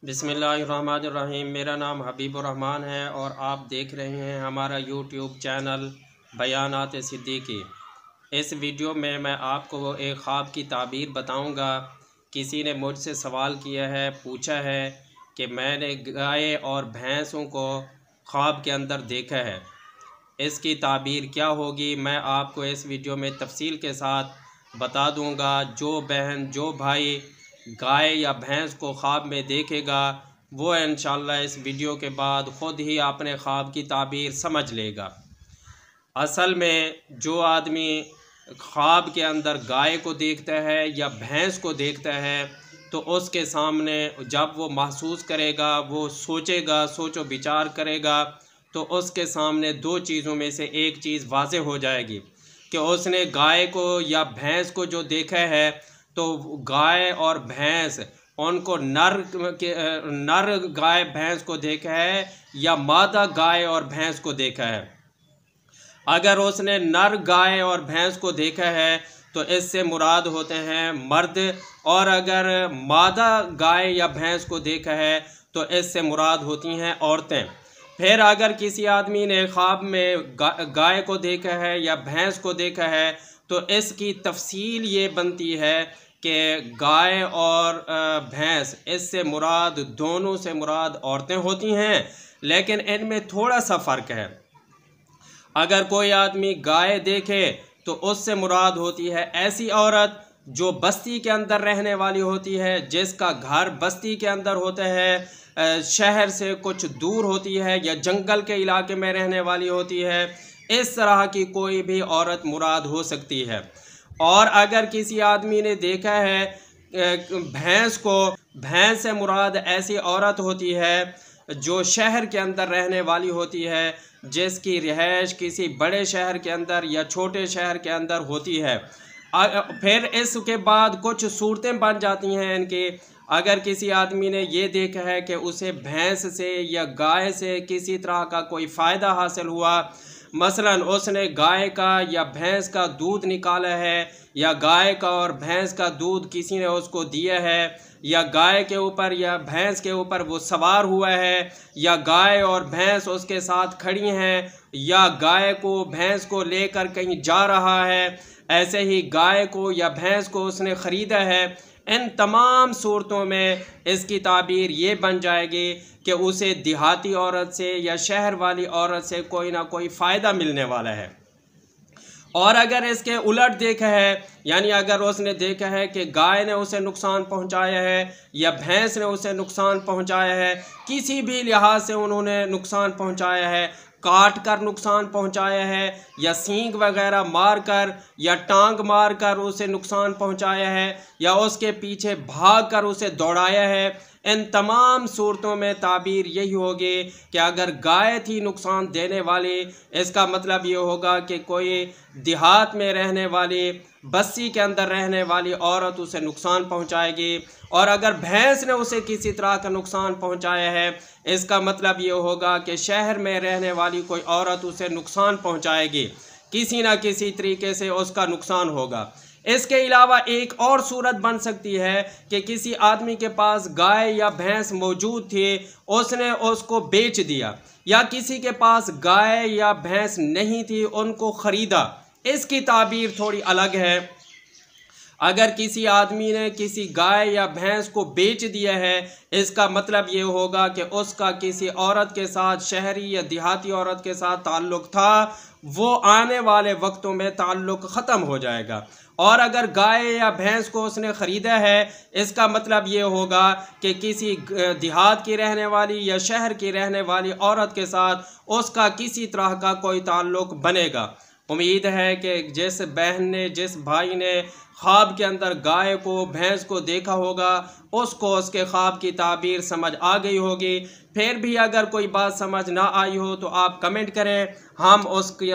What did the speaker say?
बिस्मिल्लाहिर्रहमानिर्रहीम। मेरा नाम हबीबुर्रहमान है और आप देख रहे हैं हमारा यूट्यूब चैनल बयानात सिद्दीकी। इस वीडियो में मैं आपको एक ख्वाब की ताबीर बताऊंगा। किसी ने मुझसे सवाल किया है, पूछा है कि मैंने गाय और भैंसों को ख्वाब के अंदर देखा है, इसकी ताबीर क्या होगी, मैं आपको इस वीडियो में तफसील के साथ बता दूंगा। जो बहन जो भाई गाय या भैंस को ख्वाब में देखेगा वो इंशाअल्लाह इस वीडियो के बाद ख़ुद ही अपने ख्वाब की ताबीर समझ लेगा। असल में जो आदमी ख्वाब के अंदर गाय को देखता है या भैंस को देखता है तो उसके सामने जब वो महसूस करेगा, वो सोचेगा, सोचो विचार करेगा, तो उसके सामने दो चीज़ों में से एक चीज़ वाज़ेह हो जाएगी कि उसने गाय को या भैंस को जो देखा है तो गाय और भैंस उनको नर गाय भैंस को देखा है या मादा गाय और भैंस को देखा है। अगर उसने नर गाय और भैंस को देखा है तो इससे मुराद होते हैं मर्द, और अगर मादा गाय या भैंस को देखा है तो इससे मुराद होती हैं औरतें। फिर अगर किसी आदमी ने ख्वाब में गाय को देखा है या भैंस को देखा है तो इसकी तफसील ये बनती है कि गाय और भैंस इससे मुराद, दोनों से मुराद औरतें होती हैं, लेकिन इनमें थोड़ा सा फ़र्क है। अगर कोई आदमी गाय देखे तो उससे मुराद होती है ऐसी औरत जो बस्ती के अंदर रहने वाली होती है, जिसका घर बस्ती के अंदर होता है, शहर से कुछ दूर होती है या जंगल के इलाके में रहने वाली होती है। इस तरह की कोई भी औरत मुराद हो सकती है। और अगर किसी आदमी ने देखा है भैंस को, भैंस से मुराद ऐसी औरत होती है जो शहर के अंदर रहने वाली होती है, जिसकी रिहाइश किसी बड़े शहर के अंदर या छोटे शहर के अंदर होती है। फिर इसके बाद कुछ सूरतें बन जाती हैं इनकी। अगर किसी आदमी ने ये देखा है कि उसे भैंस से या गाय से किसी तरह का कोई फ़ायदा हासिल हुआ, मसलन उसने गाय का या भैंस का दूध निकाला है, या गाय का और भैंस का दूध किसी ने उसको दिया है, या गाय के ऊपर या भैंस के ऊपर वो सवार हुआ है, या गाय और भैंस उसके साथ खड़ी हैं, या गाय को भैंस को लेकर कहीं जा रहा है, ऐसे ही गाय को या भैंस को उसने ख़रीदा है, इन तमाम सूरतों में इसकी ताबीर ये बन जाएगी कि उसे देहाती औरत से या शहर वाली औरत से कोई ना कोई फ़ायदा मिलने वाला है। और अगर इसके उलट देखा है, यानी अगर उसने देखा है कि गाय ने उसे नुकसान पहुंचाया है या भैंस ने उसे नुकसान पहुंचाया है, किसी भी लिहाज से उन्होंने नुकसान पहुंचाया है, काट कर नुकसान पहुंचाया है या सींग वगैरह मार कर या टांग मार कर उसे नुकसान पहुंचाया है या उसके पीछे भाग कर उसे दौड़ाया है, इन तमाम सूरतों में ताबीर यही होगी कि अगर गाय थी नुकसान देने वाली, इसका मतलब ये होगा कि कोई देहात में रहने वाली, बस्ती के अंदर रहने वाली औरत उसे नुकसान पहुंचाएगी। और अगर भैंस ने उसे किसी तरह का नुकसान पहुंचाया है, इसका मतलब ये होगा कि शहर में रहने वाली कोई औरत उसे नुकसान पहुंचाएगी, किसी न किसी तरीके से उसका नुकसान होगा। इसके अलावा एक और सूरत बन सकती है कि किसी आदमी के पास गाय या भैंस मौजूद थी, उसने उसको बेच दिया, या किसी के पास गाय या भैंस नहीं थी, उनको ख़रीदा। इसकी ताबीर थोड़ी अलग है। अगर किसी आदमी ने किसी गाय या भैंस को बेच दिया है, इसका मतलब ये होगा कि उसका किसी औरत के साथ, शहरी या देहाती औरत के साथ ताल्लुक़ था, वो आने वाले वक्तों में ताल्लुक़ ख़त्म हो जाएगा। और अगर गाय या भैंस को उसने ख़रीदा है, इसका मतलब ये होगा कि किसी देहात की रहने वाली या शहर की रहने वाली औरत के साथ उसका किसी तरह का कोई ताल्लुक़ बनेगा। उम्मीद है कि जिस बहन ने, जिस भाई ने ख्वाब के अंदर गाय को, भैंस को देखा होगा, उसको उसके ख्वाब की ताबीर समझ आ गई होगी। फिर भी अगर कोई बात समझ ना आई हो तो आप कमेंट करें, हम उसकी